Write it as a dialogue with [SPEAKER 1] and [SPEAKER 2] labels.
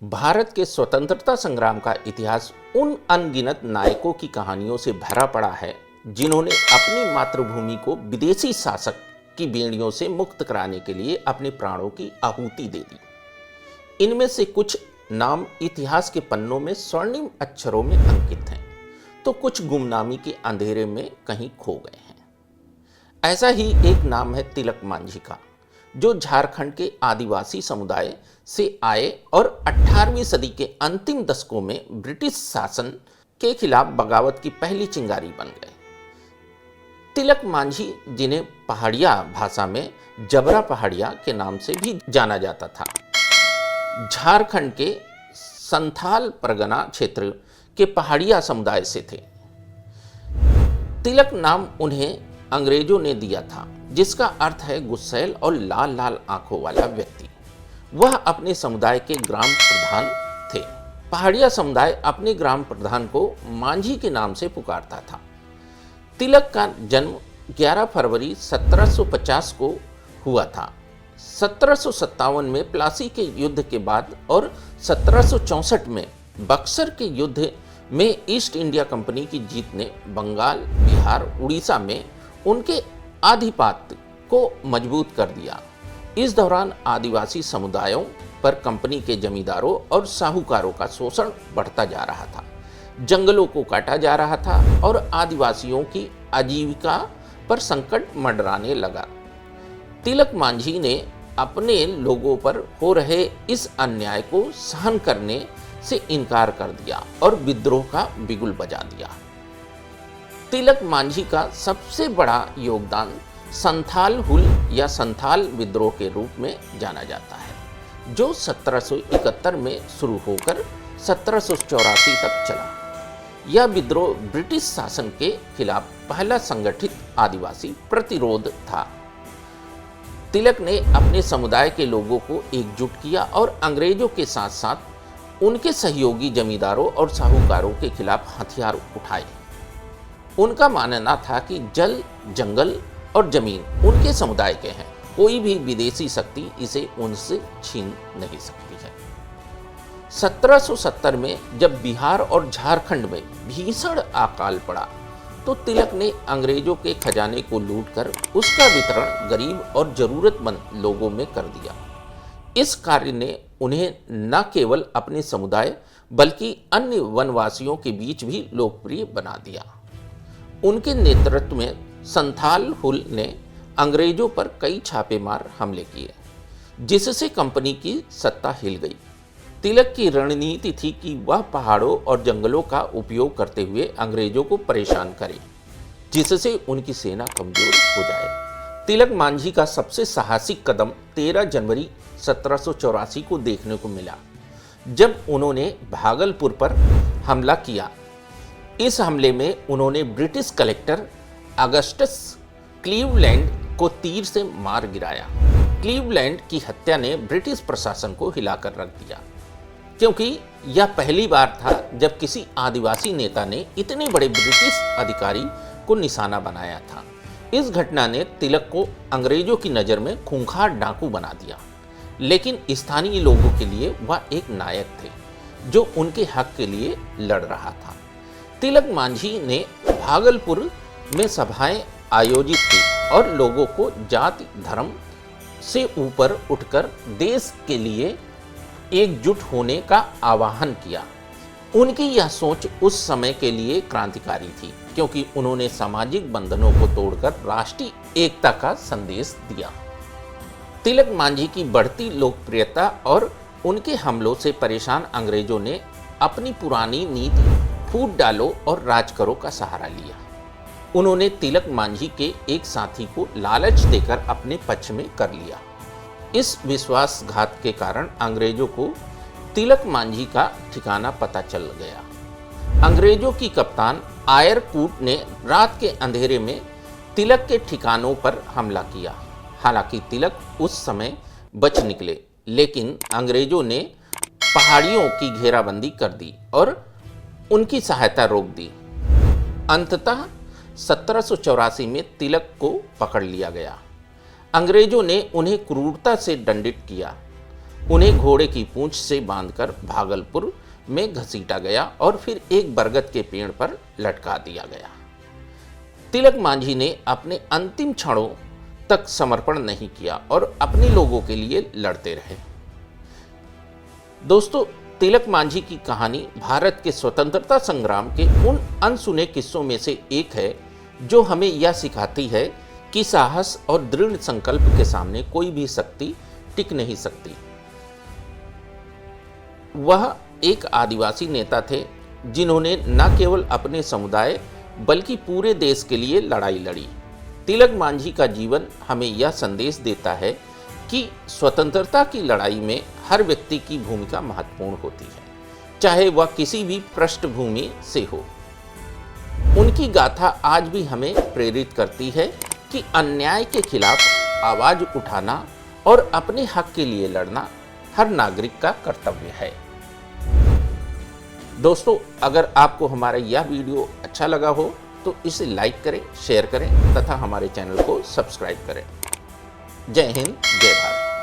[SPEAKER 1] भारत के स्वतंत्रता संग्राम का इतिहास उन अनगिनत नायकों की कहानियों से भरा पड़ा है जिन्होंने अपनी मातृभूमि को विदेशी शासक की बेड़ियों से मुक्त कराने के लिए अपने प्राणों की आहुति दे दी। इनमें से कुछ नाम इतिहास के पन्नों में स्वर्णिम अक्षरों में अंकित हैं, तो कुछ गुमनामी के अंधेरे में कहीं खो गए हैं। ऐसा ही एक नाम है तिलक मांझी का, जो झारखंड के आदिवासी समुदाय से आए और 18वीं सदी के अंतिम दशकों में ब्रिटिश शासन के खिलाफ बगावत की पहली चिंगारी बन गए। तिलक मांझी, जिन्हें पहाड़िया भाषा में जबरा पहाड़िया के नाम से भी जाना जाता था, झारखंड के संथाल परगना क्षेत्र के पहाड़िया समुदाय से थे। तिलक नाम उन्हें अंग्रेजों ने दिया था, जिसका अर्थ है गुस्सैल और लाल लाल आंखों वाला व्यक्ति। वह अपने समुदाय के ग्राम प्रधान थे। पहाड़िया समुदाय अपने ग्राम प्रधान को मांझी के नाम से पुकारता था। तिलक का जन्म 11 फरवरी 1750 को हुआ था। 1757 में प्लासी के युद्ध के बाद और 1764 में बक्सर के युद्ध में ईस्ट इंडिया कंपनी की जीत ने बंगाल, बिहार, उड़ीसा में उनके आधिपत्य को मजबूत कर दिया। इस दौरान आदिवासी समुदायों पर कंपनी के जमींदारों और साहूकारों का शोषण बढ़ता जा रहा था। जंगलों को काटा जा रहा था और आदिवासियों की आजीविका पर संकट मंडराने लगा। तिलक मांझी ने अपने लोगों पर हो रहे इस अन्याय को सहन करने से इनकार कर दिया और विद्रोह का बिगुल बजा दिया। तिलक मांझी का सबसे बड़ा योगदान संथाल हुल या संथाल विद्रोह के रूप में जाना जाता है, जो 1771 में शुरू होकर 1784 तक चला। यह विद्रोह ब्रिटिश शासन के खिलाफ पहला संगठित आदिवासी प्रतिरोध था। तिलक ने अपने समुदाय के लोगों को एकजुट किया और अंग्रेजों के साथ साथ उनके सहयोगी जमींदारों और साहूकारों के खिलाफ हथियार उठाए। उनका मानना था कि जल, जंगल और जमीन उनके समुदाय के हैं। कोई भी विदेशी शक्ति इसे उनसे छीन नहीं सकती है। 1770 में जब बिहार और झारखंड में भीषण अकाल पड़ा, तो तिलक ने अंग्रेजों के खजाने को लूटकर उसका वितरण गरीब और जरूरतमंद लोगों में कर दिया। इस कार्य ने उन्हें न केवल अपने समुदाय बल्कि अन्य वनवासियों के बीच भी लोकप्रिय बना दिया। उनके नेतृत्व में संथाल हुल ने अंग्रेजों पर कई छापेमार हमले किए, जिससे कंपनी की सत्ता हिल गई। तिलक की रणनीति थी कि वह पहाड़ों और जंगलों का उपयोग करते हुए अंग्रेजों को परेशान करे, जिससे उनकी सेना कमजोर हो जाए। तिलक मांझी का सबसे साहसिक कदम 13 जनवरी 1784 को देखने को मिला, जब उन्होंने भागलपुर पर हमला किया। इस हमले में उन्होंने ब्रिटिश कलेक्टर अगस्टस क्लीवलैंड को तीर से मार गिराया। क्लीवलैंड की हत्या ने ब्रिटिश प्रशासन को हिलाकर रख दिया, क्योंकि यह पहली बार था जब किसी आदिवासी नेता ने इतने बड़े ब्रिटिश अधिकारी को निशाना बनाया था। इस घटना ने तिलक को अंग्रेजों की नज़र में खूंखार डाकू बना दिया, लेकिन स्थानीय लोगों के लिए वह एक नायक थे जो उनके हक के लिए लड़ रहा था। तिलक मांझी ने भागलपुर में सभाएं आयोजित की और लोगों को जाति धर्म से ऊपर उठकर देश के लिए एकजुट होने का आह्वान किया। उनकी यह सोच उस समय के लिए क्रांतिकारी थी, क्योंकि उन्होंने सामाजिक बंधनों को तोड़कर राष्ट्रीय एकता का संदेश दिया। तिलक मांझी की बढ़ती लोकप्रियता और उनके हमलों से परेशान अंग्रेजों ने अपनी पुरानी नीति फूट डालो और राज करो का सहारा लिया। उन्होंने तिलक मांझी के एक साथी को लालच देकर अपने पक्ष में कर लिया। इस विश्वासघात के कारण अंग्रेजों को तिलक मांझी का ठिकाना पता चल गया। अंग्रेजों की कप्तान आयरकूट ने रात के अंधेरे में तिलक के ठिकानों पर हमला किया। हालांकि तिलक उस समय बच निकले, लेकिन अंग्रेजों ने पहाड़ियों की घेराबंदी कर दी और उनकी सहायता रोक दी। अंततः 1784 में तिलक को पकड़ लिया गया। अंग्रेजों ने उन्हें क्रूरता से दंडित किया उन्हें घोड़े की पूंछ से बांधकर भागलपुर में घसीटा गया और फिर एक बरगद के पेड़ पर लटका दिया गया। तिलक मांझी ने अपने अंतिम क्षणों तक समर्पण नहीं किया और अपने लोगों के लिए लड़ते रहे। दोस्तों, तिलक मांझी की कहानी भारत के स्वतंत्रता संग्राम के उन अनसुने किस्सों में से एक है जो हमें यह सिखाती है कि साहस और दृढ़ संकल्प के सामने कोई भी शक्ति टिक नहीं सकती। वह एक आदिवासी नेता थे जिन्होंने न केवल अपने समुदाय बल्कि पूरे देश के लिए लड़ाई लड़ी। तिलक मांझी का जीवन हमें यह संदेश देता है कि स्वतंत्रता की लड़ाई में हर व्यक्ति की भूमिका महत्वपूर्ण होती है, चाहे वह किसी भी पृष्ठभूमि से हो। उनकी गाथा आज भी हमें प्रेरित करती है कि अन्याय के खिलाफ आवाज उठाना और अपने हक के लिए लड़ना हर नागरिक का कर्तव्य है। दोस्तों, अगर आपको हमारा यह वीडियो अच्छा लगा हो तो इसे लाइक करें, शेयर करें तथा हमारे चैनल को सब्सक्राइब करें। जय हिंद, जय भारत।